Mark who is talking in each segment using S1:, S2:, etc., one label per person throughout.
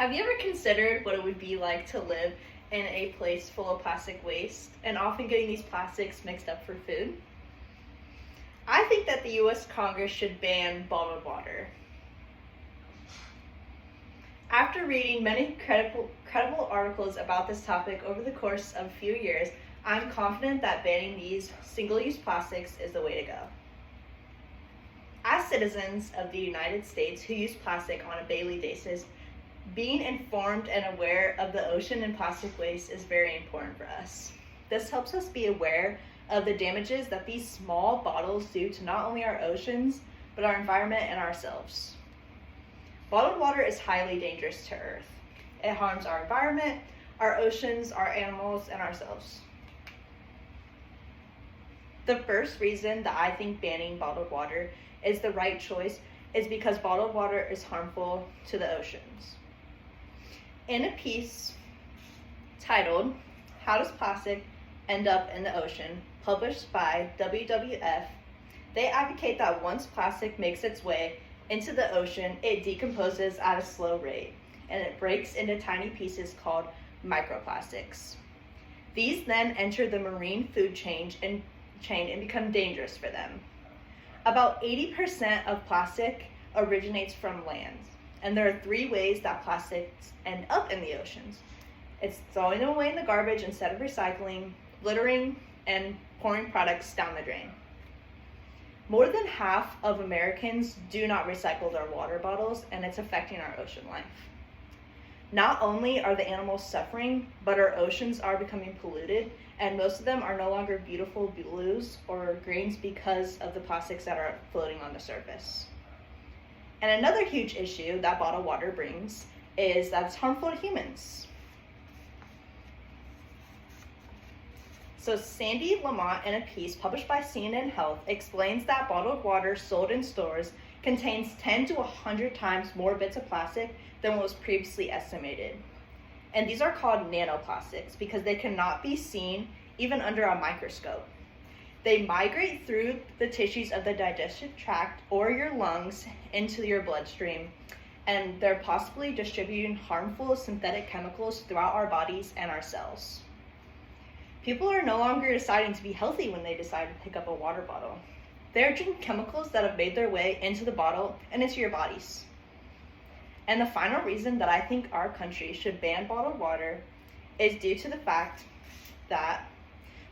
S1: Have you ever considered what it would be like to live in a place full of plastic waste and often getting these plastics mixed up for food? I think that the US Congress should ban bottled water. After reading many credible articles about this topic over the course of a few years, I'm confident that banning these single-use plastics is the way to go. As citizens of the United States who use plastic on a daily basis, being informed and aware of the ocean and plastic waste is very important for us. This helps us be aware of the damages that these small bottles do to not only our oceans, but our environment and ourselves. Bottled water is highly dangerous to Earth. It harms our environment, our oceans, our animals, and ourselves. The first reason that I think banning bottled water is the right choice is because bottled water is harmful to the oceans. In a piece titled, "How Does Plastic End Up in the Ocean?" published by WWF, they advocate that once plastic makes its way into the ocean, it decomposes at a slow rate, and it breaks into tiny pieces called microplastics. These then enter the marine food chain and become dangerous for them. About 80% of plastic originates from land, and there are 3 ways that plastics end up in the oceans. It's throwing them away in the garbage instead of recycling, littering, and pouring products down the drain. More than half of Americans do not recycle their water bottles, and it's affecting our ocean life. Not only are the animals suffering, but our oceans are becoming polluted, and most of them are no longer beautiful blues or greens because of the plastics that are floating on the surface. And another huge issue that bottled water brings is that it's harmful to humans. So Sandy Lamont, in a piece published by CNN Health, explains that bottled water sold in stores contains 10 to 100 times more bits of plastic than what was previously estimated. And these are called nanoplastics because they cannot be seen even under a microscope. They migrate through the tissues of the digestive tract or your lungs into your bloodstream, and they're possibly distributing harmful synthetic chemicals throughout our bodies and our cells. People are no longer deciding to be healthy when they decide to pick up a water bottle. They're drinking chemicals that have made their way into the bottle and into your bodies. And the final reason that I think our country should ban bottled water is due to the fact that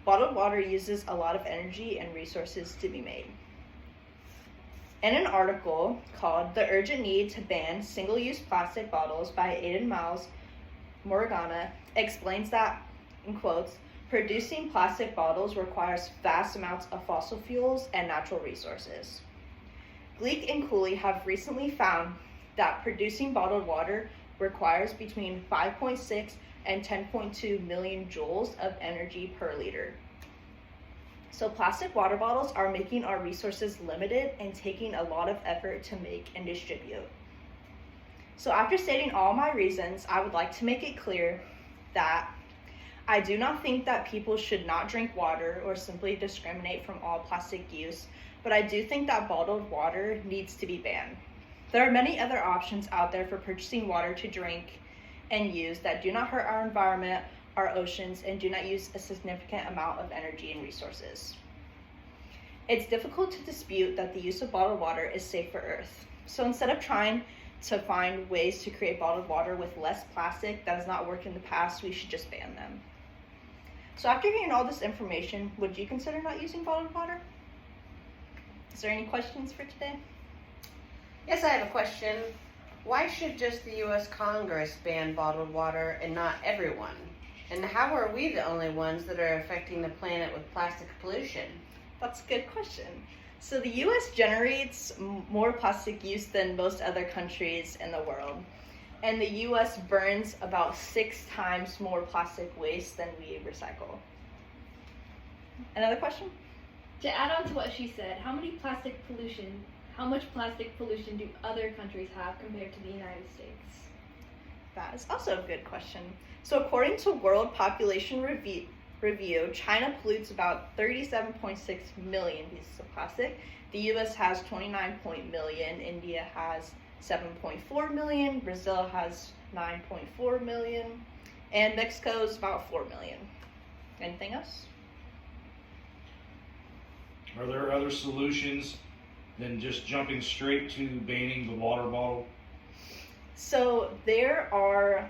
S1: bottled water uses a lot of energy and resources to be made. In an article called "The Urgent Need to Ban Single-Use Plastic Bottles" by Aidan Miles Morgana explains that, in quotes, producing plastic bottles requires vast amounts of fossil fuels and natural resources. Gleek and Cooley have recently found that producing bottled water requires between 5.6 and 10.2 million joules of energy per liter. So plastic water bottles are making our resources limited and taking a lot of effort to make and distribute. So after stating all my reasons, I would like to make it clear that I do not think that people should not drink water or simply discriminate from all plastic use, but I do think that bottled water needs to be banned. There are many other options out there for purchasing water to drink and use that do not hurt our environment, our oceans, and do not use a significant amount of energy and resources. It's difficult to dispute that the use of bottled water is safe for Earth. So instead of trying to find ways to create bottled water with less plastic that has not worked in the past, we should just ban them. So after hearing all this information, would you consider not using bottled water? Is there any questions for today?
S2: Yes, I have a question. Why should just the U.S. Congress ban bottled water and not everyone? And how are we the only ones that are affecting the planet with plastic pollution?
S1: That's a good question. So the U.S. generates more plastic use than most other countries in the world. And the U.S. burns about 6 times more plastic waste than we recycle. Another question?
S3: To add on to what she said, how much plastic pollution do other countries have compared to the United States?
S1: That is also a good question. So according to World Population Review, China pollutes about 37.6 million pieces of plastic. The U.S. has 29 million, India has 7.4 million, Brazil has 9.4 million, and Mexico's about 4 million. Anything else?
S4: Are there other solutions than just jumping straight to banning the water bottle?
S1: So there are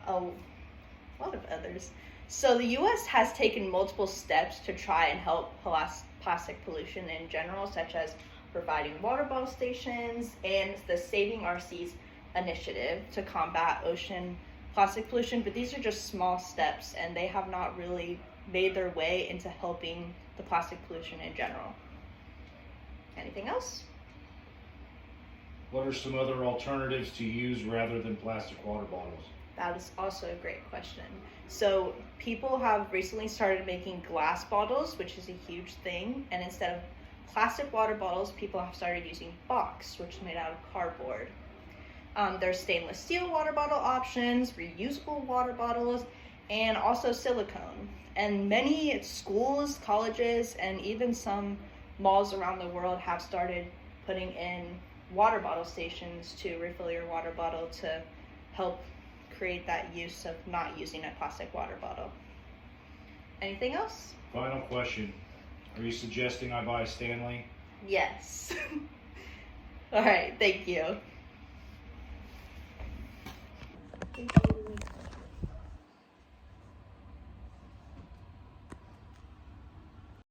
S1: a lot of others. So the U.S. has taken multiple steps to try and help plastic pollution in general, such as providing water bottle stations and the Saving Our Seas initiative to combat ocean plastic pollution. But these are just small steps, and they have not really made their way into helping the plastic pollution in general. Anything else?
S4: What are some other alternatives to use rather than plastic water bottles?
S1: That is also a great question. So people have recently started making glass bottles, which is a huge thing. And instead of plastic water bottles, people have started using box, which is made out of cardboard. There's stainless steel water bottle options, reusable water bottles, and also silicone. And many schools, colleges, and even some malls around the world have started putting in water bottle stations to refill your water bottle to help create that use of not using a plastic water bottle. Anything else?
S4: Final question. Are you suggesting I buy a Stanley?
S1: Yes. All right, thank you.